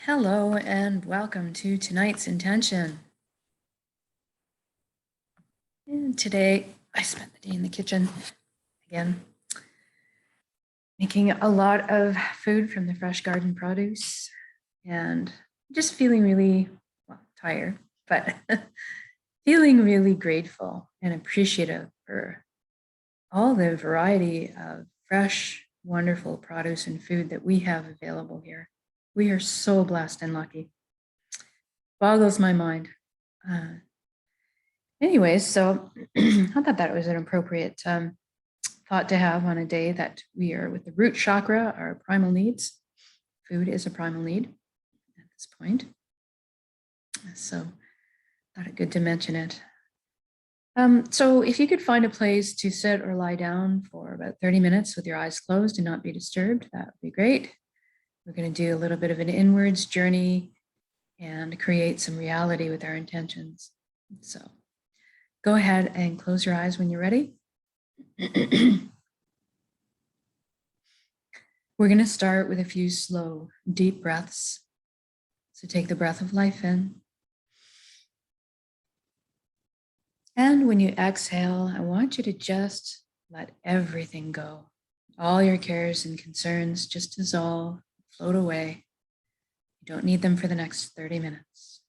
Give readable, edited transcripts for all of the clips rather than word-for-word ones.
Hello and welcome to tonight's intention. And today I spent the day in the kitchen again, making a lot of food from the fresh garden produce and just feeling really tired, but feeling really grateful and appreciative for all the variety of fresh, wonderful produce and food that we have available here. We are so blessed and lucky. Boggles my mind. Anyways, so I thought that was an appropriate thought to have on a day that we are with the root chakra, our primal needs. Food is a primal need at this point. So I thought it good to mention it. So if you could find a place to sit or lie down for about 30 minutes with your eyes closed and not be disturbed, that would be great. We're going to do a little bit of an inwards journey and create some reality with our intentions. So go ahead and close your eyes when you're ready. We're going to start with a few slow, deep breaths. So take the breath of life in. And when you exhale, I want you to just let everything go. All your cares and concerns just dissolve, float away. You don't need them for the next 30 minutes.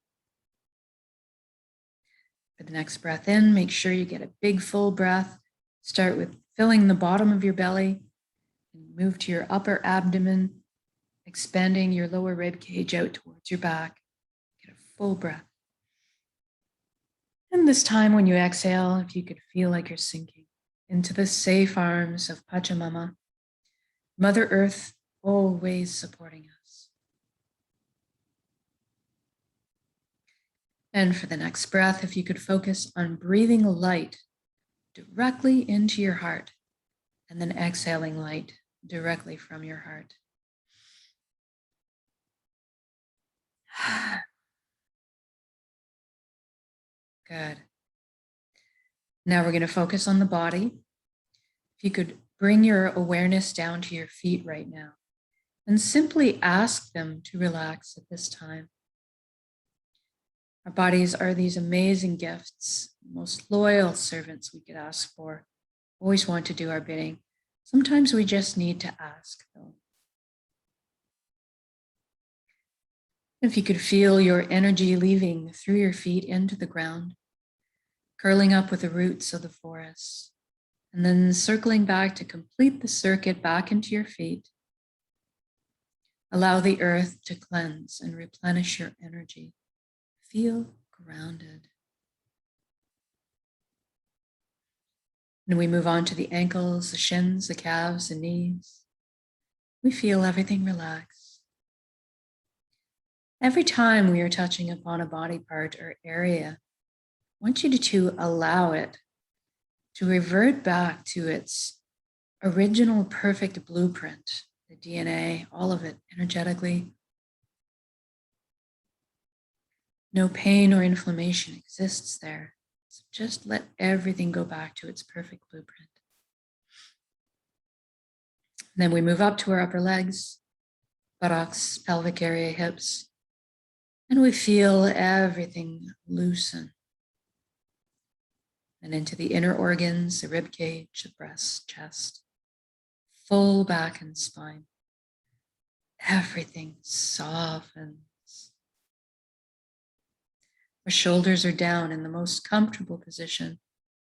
For the next breath in, make sure you get a big full breath. Start with filling the bottom of your belly and move to your upper abdomen, expanding your lower rib cage out towards your back. Get a full breath. And this time when you exhale, if you could feel like you're sinking into the safe arms of Pachamama, Mother Earth always supporting us. And for the next breath, if you could focus on breathing light directly into your heart and then exhaling light directly from your heart. Good. Now we're going to focus on the body. If you could bring your awareness down to your feet right now and simply ask them to relax at this time. Our bodies are these amazing gifts, most loyal servants we could ask for, always want to do our bidding. Sometimes we just need to ask, though. If you could feel your energy leaving through your feet into the ground, curling up with the roots of the forest, and then circling back to complete the circuit back into your feet. Allow the earth to cleanse and replenish your energy. Feel grounded. And we move on to the ankles, the shins, the calves, the knees. We feel everything relax. Every time we are touching upon a body part or area, I want you to allow it to revert back to its original perfect blueprint, the DNA, all of it energetically. No pain or inflammation exists there. So just let everything go back to its perfect blueprint. And then we move up to our upper legs, buttocks, pelvic area, hips, and we feel everything loosen. And into the inner organs, the rib cage, the breast, chest, full back and spine. Everything softens. Our shoulders are down in the most comfortable position.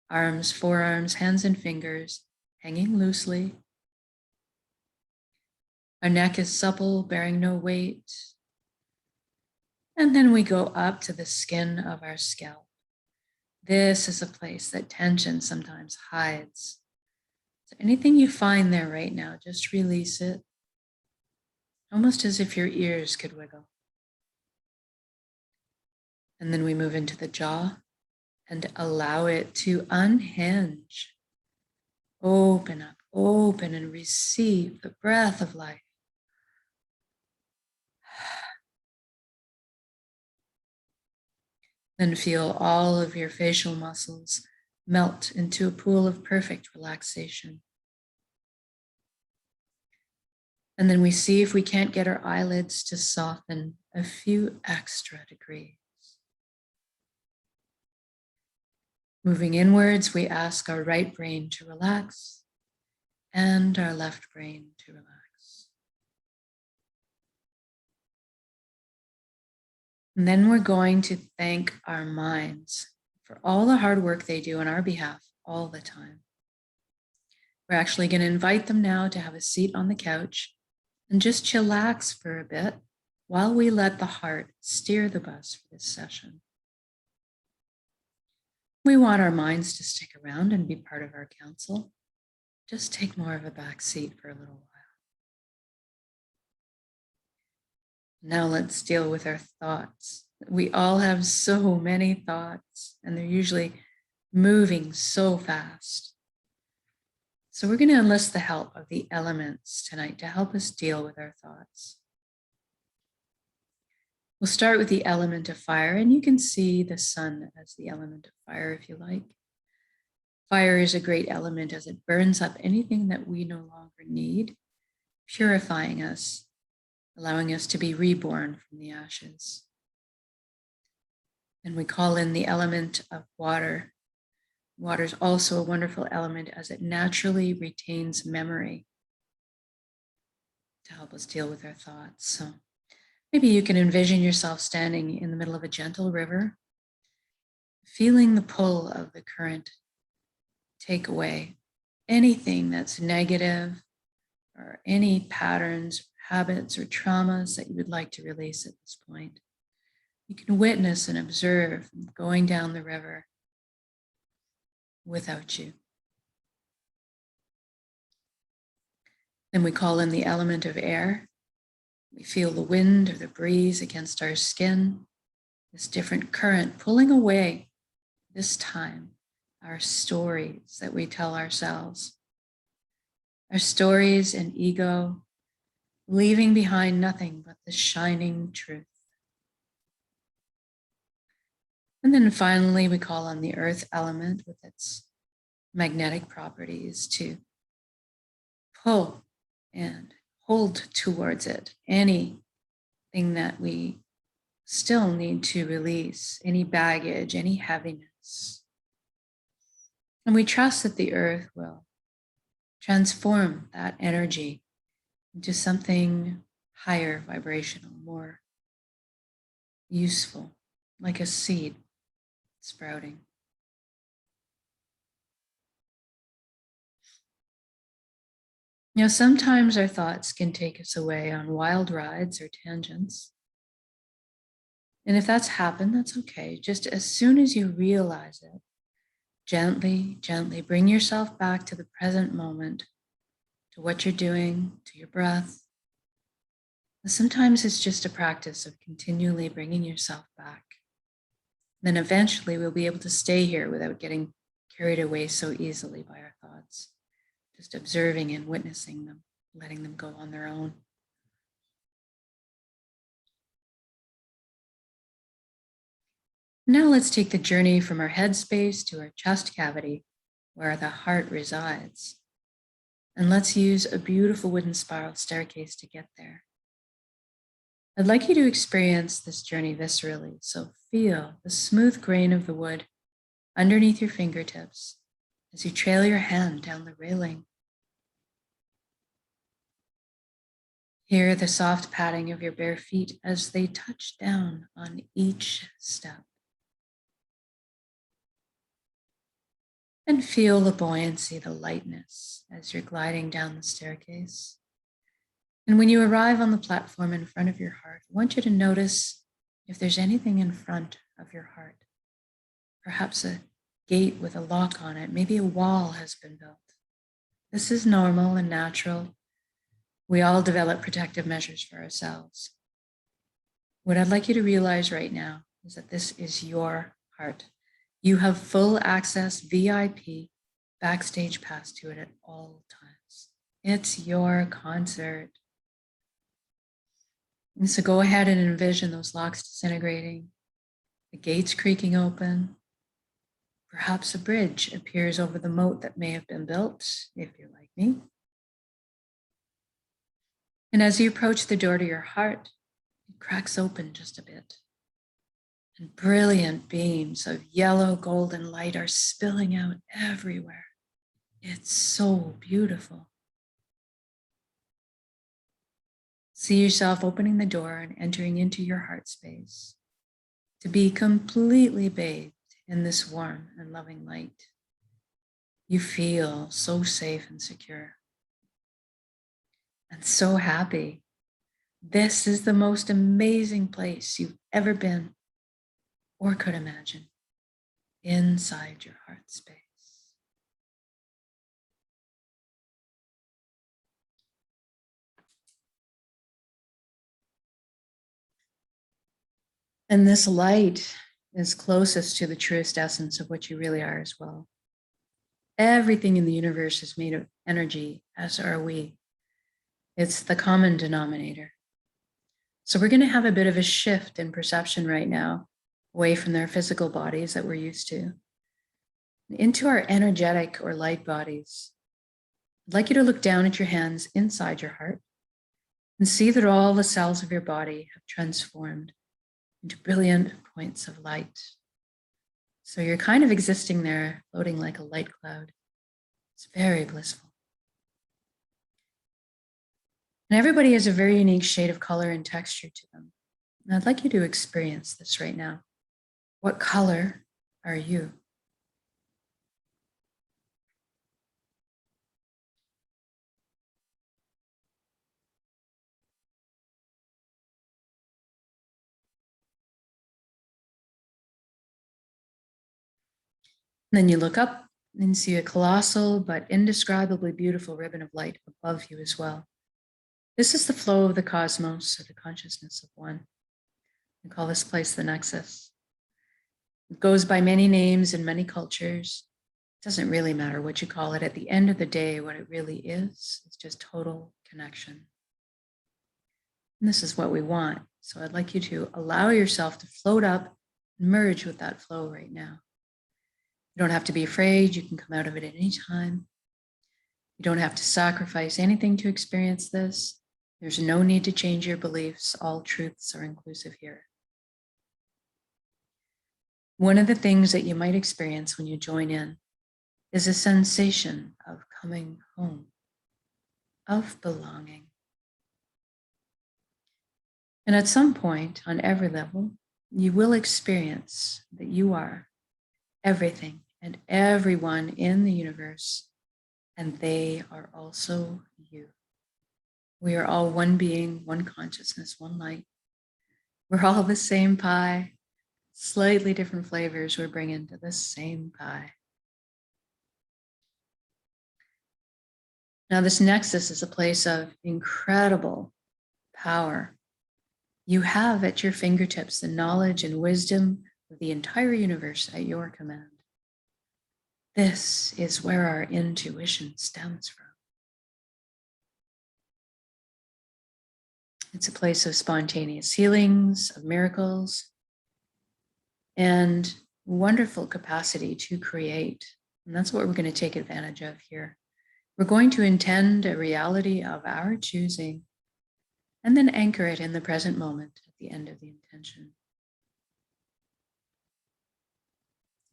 Arms, forearms, hands, and fingers hanging loosely. Our neck is supple, bearing no weight. And then we go up to the skin of our scalp. This is a place that tension sometimes hides. So anything you find there right now, just release it. Almost as if your ears could wiggle. And then we move into the jaw and allow it to unhinge. Open up, open, and receive the breath of life. Then feel all of your facial muscles melt into a pool of perfect relaxation. And then we see if we can't get our eyelids to soften a few extra degrees. Moving inwards, we ask our right brain to relax and our left brain to relax. And then we're going to thank our minds for all the hard work they do on our behalf all the time. We're actually going to invite them now to have a seat on the couch and just chillax for a bit while we let the heart steer the bus for this session. We want our minds to stick around and be part of our council. Just take more of a back seat for a little while. Now let's deal with our thoughts. We all have so many thoughts, and they're usually moving so fast. So we're going to enlist the help of the elements tonight to help us deal with our thoughts. We'll start with the element of fire, and you can see the sun as the element of fire if you like. Fire is a great element as it burns up anything that we no longer need, purifying us, allowing us to be reborn from the ashes. And we call in the element of water. Water is also a wonderful element as it naturally retains memory to help us deal with our thoughts. So maybe you can envision yourself standing in the middle of a gentle river, feeling the pull of the current take away anything that's negative or any patterns, habits, or traumas that you would like to release at this point. You can witness and observe going down the river without you. Then we call in the element of air. We feel the wind or the breeze against our skin, this different current pulling away, this time, our stories that we tell ourselves. Our stories and ego, leaving behind nothing but the shining truth. And then finally, we call on the earth element with its magnetic properties to pull and hold towards it anything that we still need to release, any baggage, any heaviness. And we trust that the earth will transform that energy into something higher vibrational, more useful, like a seed sprouting. You know, sometimes our thoughts can take us away on wild rides or tangents. And if that's happened, that's okay. Just as soon as you realize it, gently, gently bring yourself back to the present moment, to what you're doing, to your breath. And sometimes it's just a practice of continually bringing yourself back. Then eventually we'll be able to stay here without getting carried away so easily by our thoughts. Just observing and witnessing them, letting them go on their own. Now let's take the journey from our head space to our chest cavity, where the heart resides. And let's use a beautiful wooden spiral staircase to get there. I'd like you to experience this journey viscerally, so feel the smooth grain of the wood underneath your fingertips as you trail your hand down the railing. Hear the soft padding of your bare feet as they touch down on each step. And feel the buoyancy, the lightness as you're gliding down the staircase. And when you arrive on the platform in front of your heart, I want you to notice if there's anything in front of your heart. Perhaps a gate with a lock on it, maybe a wall has been built. This is normal and natural. We all develop protective measures for ourselves. What I'd like you to realize right now is that this is your heart. You have full access, VIP, backstage pass to it at all times. It's your concert. And so go ahead and envision those locks disintegrating, the gates creaking open. Perhaps a bridge appears over the moat that may have been built, if you're like me. And as you approach the door to your heart, cracks open just a bit. And brilliant beams of yellow golden light are spilling out everywhere. It's so beautiful. See yourself opening the door and entering into your heart space to be completely bathed in this warm and loving light. You feel so safe and secure and so happy. This is the most amazing place you've ever been or could imagine, inside your heart space. And this light is closest to the truest essence of what you really are as well. Everything in the universe is made of energy, as are we. It's the common denominator. So we're going to have a bit of a shift in perception right now, away from their physical bodies that we're used to, into our energetic or light bodies. I'd like you to look down at your hands inside your heart and see that all the cells of your body have transformed into brilliant points of light. So you're kind of existing there, floating like a light cloud. It's very blissful. And everybody has a very unique shade of color and texture to them. And I'd like you to experience this right now. What color are you? And then you look up and see a colossal but indescribably beautiful ribbon of light above you as well. This is the flow of the cosmos, or the consciousness of one. We call this place the Nexus. It goes by many names in many cultures. It doesn't really matter what you call it. At the end of the day, what it really is, it's just total connection. And this is what we want. So I'd like you to allow yourself to float up and merge with that flow right now. You don't have to be afraid. You can come out of it at any time. You don't have to sacrifice anything to experience this. There's no need to change your beliefs. All truths are inclusive here. One of the things that you might experience when you join in is a sensation of coming home, of belonging. And at some point, on every level, you will experience that you are everything and everyone in the universe, and they are also you. We are all one being, one consciousness, one light. We're all the same pie, slightly different flavors we're bringing to the same pie. Now, this nexus is a place of incredible power. You have at your fingertips the knowledge and wisdom of the entire universe at your command. This is where our intuition stems from. It's a place of spontaneous healings, of miracles, and wonderful capacity to create. And that's what we're going to take advantage of here. We're going to intend a reality of our choosing and then anchor it in the present moment at the end of the intention.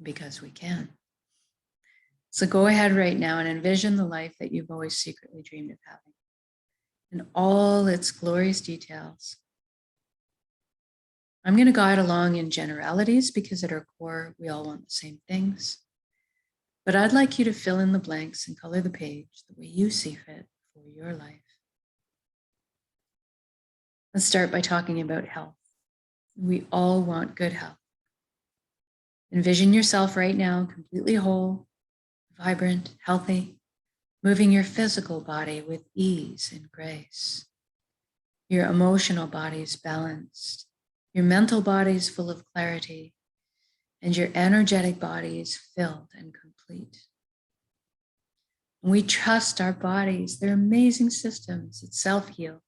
Because we can. So go ahead right now and envision the life that you've always secretly dreamed of having in all its glorious details. I'm going to guide along in generalities because at our core, we all want the same things. But I'd like you to fill in the blanks and color the page the way you see fit for your life. Let's start by talking about health. We all want good health. Envision yourself right now completely whole, vibrant, healthy, moving your physical body with ease and grace. Your emotional body is balanced. Your mental body is full of clarity, and your energetic body is filled and complete. And we trust our bodies. They're amazing systems that self-heal,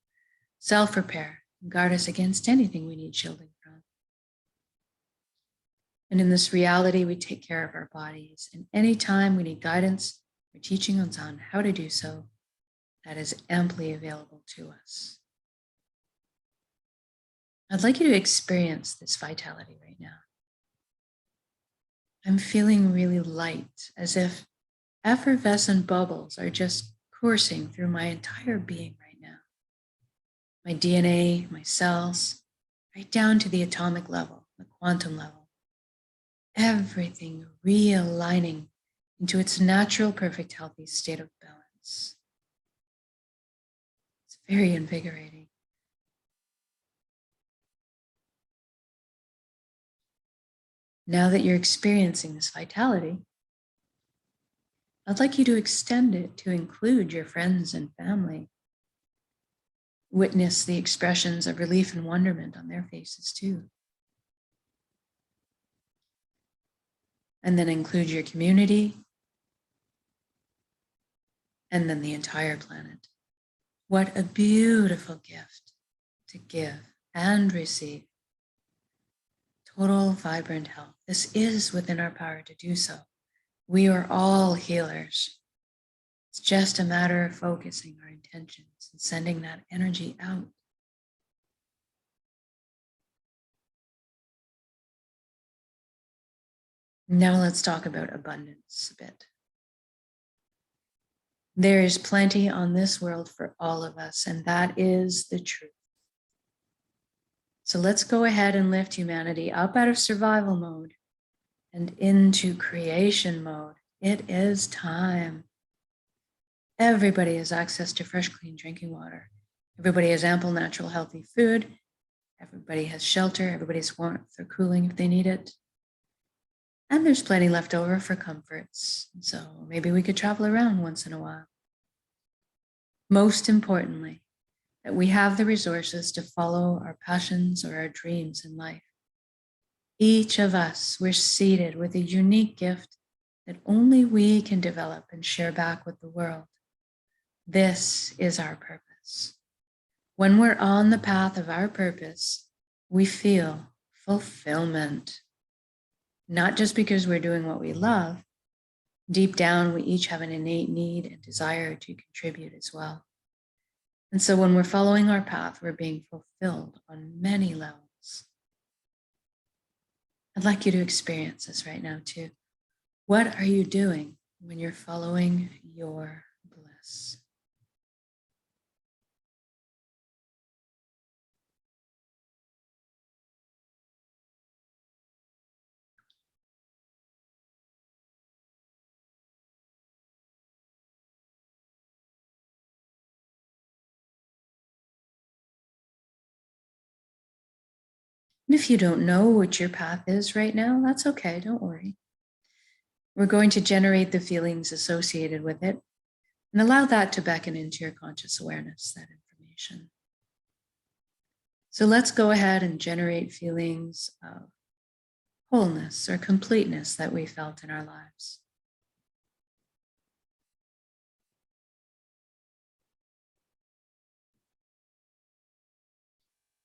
self-repair, and guard us against anything we need shielding from. And in this reality, we take care of our bodies. And anytime we need guidance or teaching on how to do so, that is amply available to us. I'd like you to experience this vitality right now. I'm feeling really light, as if effervescent bubbles are just coursing through my entire being right now. My DNA, my cells, right down to the atomic level, the quantum level. Everything realigning into its natural, perfect, healthy state of balance. It's very invigorating. Now that you're experiencing this vitality, I'd like you to extend it to include your friends and family. Witness the expressions of relief and wonderment on their faces too. And then include your community, and then the entire planet. What a beautiful gift to give and receive. Total vibrant health. This is within our power to do so. We are all healers. It's just a matter of focusing our intentions and sending that energy out. Now let's talk about abundance a bit. There is plenty on this world for all of us, and that is the truth. So let's go ahead and lift humanity up out of survival mode and into creation mode. It is time. Everybody has access to fresh, clean drinking water. Everybody has ample, natural, healthy food. Everybody has shelter. Everybody has warmth or cooling if they need it. And there's plenty left over for comforts. So maybe we could travel around once in a while. Most importantly, that we have the resources to follow our passions or our dreams in life. Each of us, we're seated with a unique gift that only we can develop and share back with the world. This is our purpose. When we're on the path of our purpose, we feel fulfillment. Not just because we're doing what we love. Deep down, we each have an innate need and desire to contribute as well. And so when we're following our path, we're being fulfilled on many levels. I'd like you to experience this right now too. What are you doing when you're following your bliss? And if you don't know what your path is right now, that's okay, don't worry. We're going to generate the feelings associated with it and allow that to beckon into your conscious awareness, that information. So let's go ahead and generate feelings of wholeness or completeness that we felt in our lives.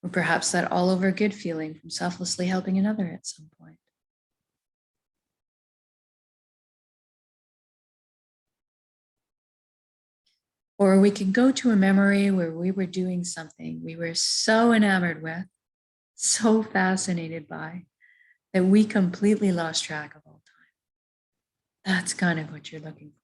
Or perhaps that all over good feeling from selflessly helping another at some point. Or we can go to a memory where we were doing something we were so enamored with, so fascinated by, that we completely lost track of all time. That's kind of what you're looking for.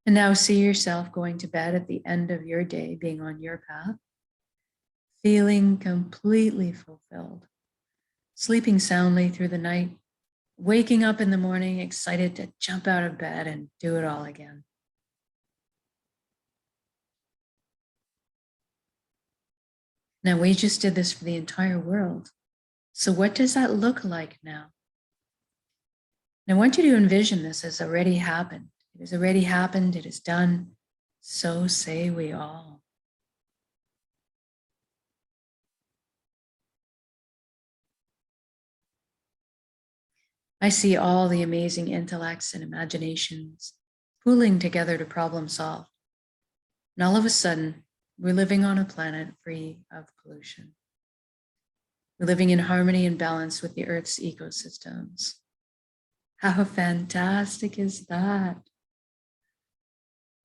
And now see yourself going to bed at the end of your day, being on your path, feeling completely fulfilled, sleeping soundly through the night, waking up in the morning excited to jump out of bed and do it all again. Now, we just did this for the entire world. So what does that look like now? And I want you to envision this as already happened. It has already happened. It is done. So say we all. I see all the amazing intellects and imaginations pooling together to problem solve. And all of a sudden, we're living on a planet free of pollution. We're living in harmony and balance with the Earth's ecosystems. How fantastic is that?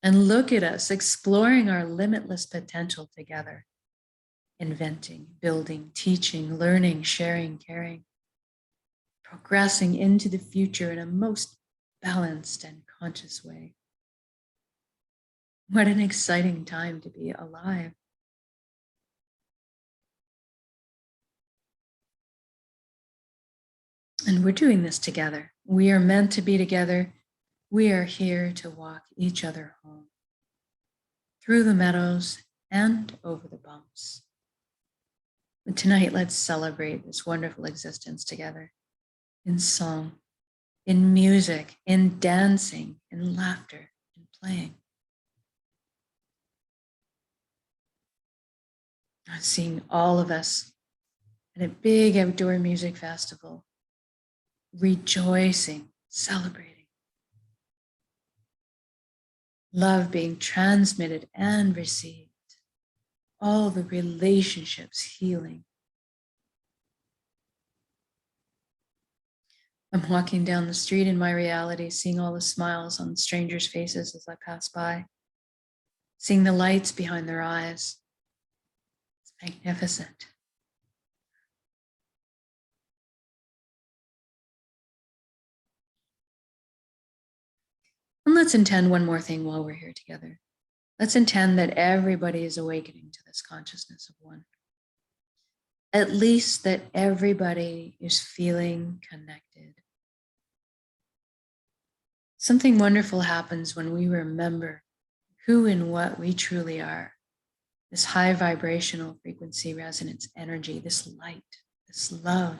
And look at us exploring our limitless potential together, inventing, building, teaching, learning, sharing, caring, progressing into the future in a most balanced and conscious way. What an exciting time to be alive. And we're doing this together. We are meant to be together. We are here to walk each other home through the meadows and over the bumps. But tonight, let's celebrate this wonderful existence together in song, in music, in dancing, in laughter, in playing. I'm seeing all of us at a big outdoor music festival, rejoicing, celebrating. Love being transmitted and received. All the relationships healing. I'm walking down the street in my reality, seeing all the smiles on strangers' faces as I pass by, seeing the lights behind their eyes. It's magnificent. And let's intend one more thing while we're here together. Let's intend that everybody is awakening to this consciousness of one. At least that everybody is feeling connected. Something wonderful happens when we remember who and what we truly are. This high vibrational frequency resonance energy, this light, this love.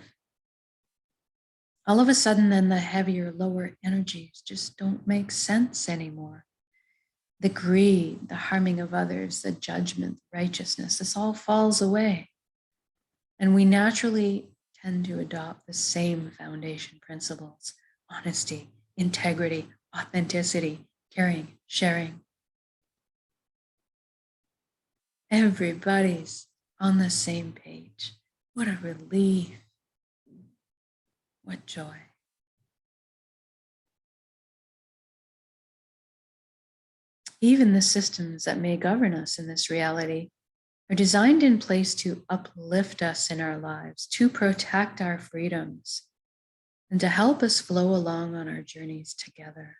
All of a sudden, then the heavier, lower energies just don't make sense anymore. The greed, the harming of others, the judgment, righteousness, this all falls away. And we naturally tend to adopt the same foundation principles: honesty, integrity, authenticity, caring, sharing. Everybody's on the same page. What a relief. What joy. Even the systems that may govern us in this reality are designed in place to uplift us in our lives, to protect our freedoms, and to help us flow along on our journeys together.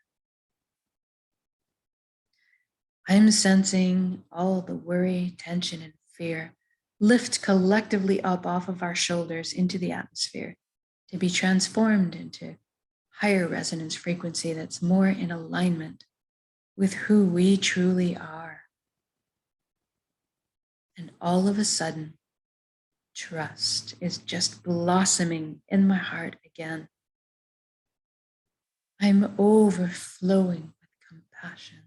I'm sensing all the worry, tension, and fear lift collectively up off of our shoulders into the atmosphere to be transformed into higher resonance frequency that's more in alignment with who we truly are. And all of a sudden, trust is just blossoming in my heart again. I'm overflowing with compassion.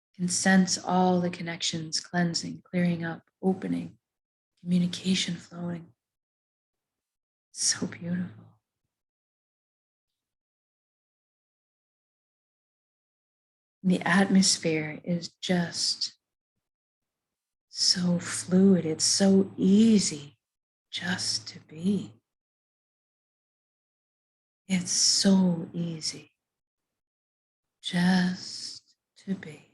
I can sense all the connections cleansing, clearing up, opening, communication flowing. So beautiful. The atmosphere is just so fluid. It's so easy just to be. It's so easy just to be.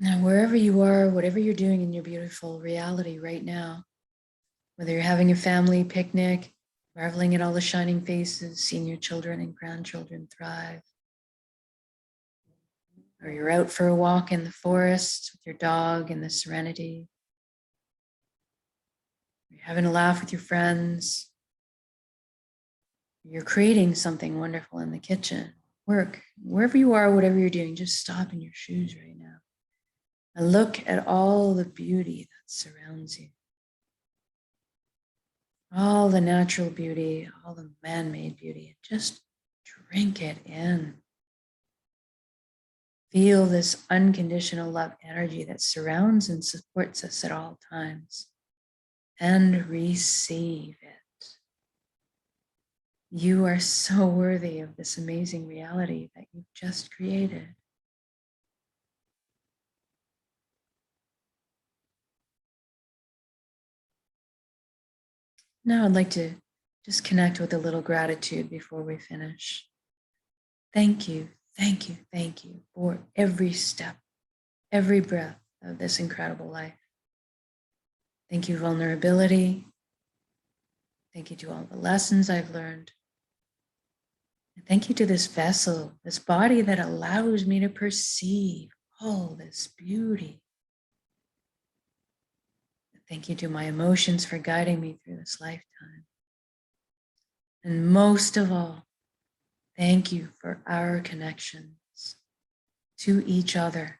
Now, wherever you are, whatever you're doing in your beautiful reality right now, whether you're having a family picnic, marveling at all the shining faces, seeing your children and grandchildren thrive, or you're out for a walk in the forest with your dog in the serenity, you're having a laugh with your friends, you're creating something wonderful in the kitchen, work, wherever you are, whatever you're doing, just stop in your shoes right now and look at all the beauty that surrounds you. All the natural beauty, all the man-made beauty, just drink it in. Feel this unconditional love energy that surrounds and supports us at all times, and receive it. You are so worthy of this amazing reality that you've just created. Now I'd like to just connect with a little gratitude before we finish. Thank you, thank you, thank you for every step, every breath of this incredible life. Thank you, vulnerability. Thank you to all the lessons I've learned. And thank you to this vessel, this body that allows me to perceive all this beauty. Thank you to my emotions for guiding me through this lifetime. And most of all, thank you for our connections to each other,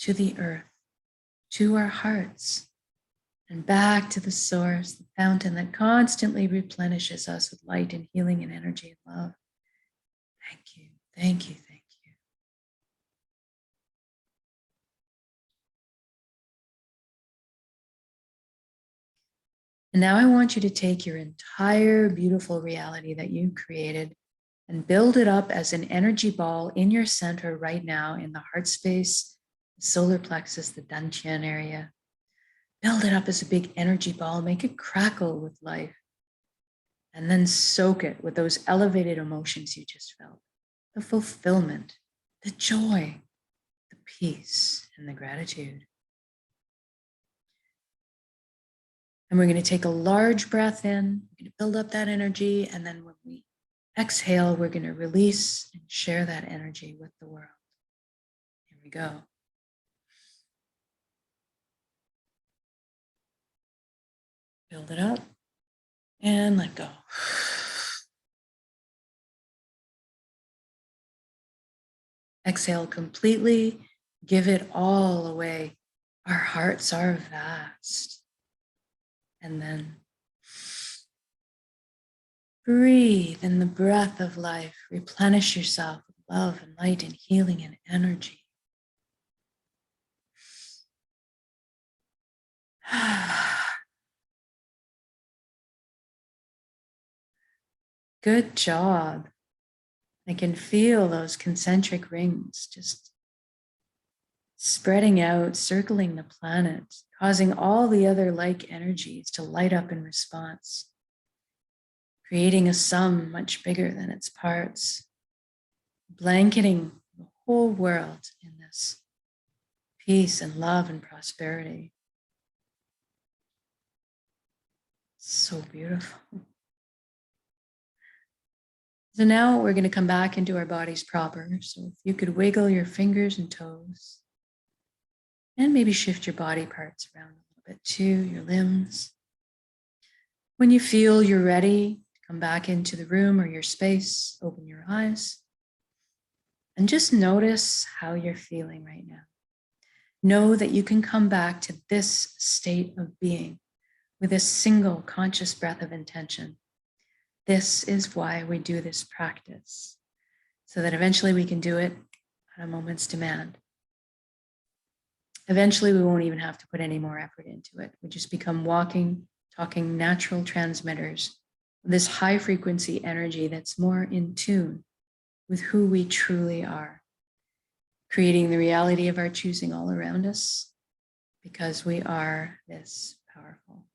to the earth, to our hearts, and back to the source, the fountain that constantly replenishes us with light and healing and energy and love. Thank you, thank you, thank you. And now I want you to take your entire beautiful reality that you created and build it up as an energy ball in your center right now in the heart space, the solar plexus, the dantian area. Build it up as a big energy ball, make it crackle with life, and then soak it with those elevated emotions you just felt, the fulfillment, the joy, the peace, and the gratitude. And we're going to take a large breath in, we're going to build up that energy, and then when we exhale, we're going to release and share that energy with the world. Here we go. Build it up and let go. Exhale completely, give it all away. Our hearts are vast. And then breathe in the breath of life. Replenish yourself with love and light and healing and energy. Good job. I can feel those concentric rings just spreading out, circling the planet, causing all the other like energies to light up in response, creating a sum much bigger than its parts, blanketing the whole world in this peace and love and prosperity. So beautiful. So now we're going to come back into our bodies proper. So if you could wiggle your fingers and toes and maybe shift your body parts around a little bit too, your limbs. When you feel you're ready to come back into the room or your space, open your eyes and just notice how you're feeling right now. Know that you can come back to this state of being with a single conscious breath of intention. This is why we do this practice, so that eventually we can do it at a moment's demand. Eventually, we won't even have to put any more effort into it. We just become walking, talking natural transmitters of this high frequency energy that's more in tune with who we truly are, creating the reality of our choosing all around us because we are this powerful.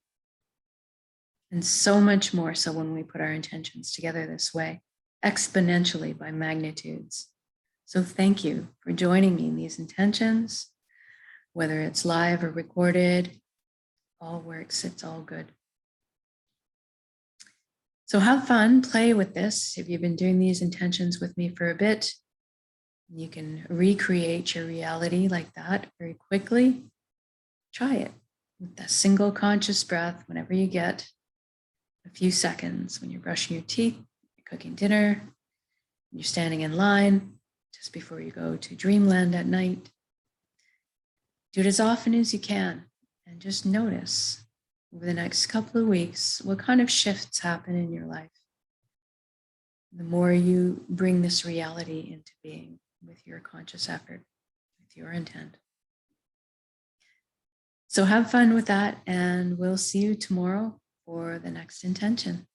And so much more so when we put our intentions together this way, exponentially by magnitudes. So thank you for joining me in these intentions, whether it's live or recorded, all works, it's all good. So have fun, play with this. If you've been doing these intentions with me for a bit, You can recreate your reality like that very quickly. Try it with a single conscious breath whenever you get a few seconds, when you're brushing your teeth, you're cooking dinner, when you're standing in line, just before you go to dreamland at night. Do it as often as you can and just notice over the next couple of weeks what kind of shifts happen in your life. The more you bring this reality into being with your conscious effort, with your intent. So have fun with that, and we'll see you tomorrow for the next intention.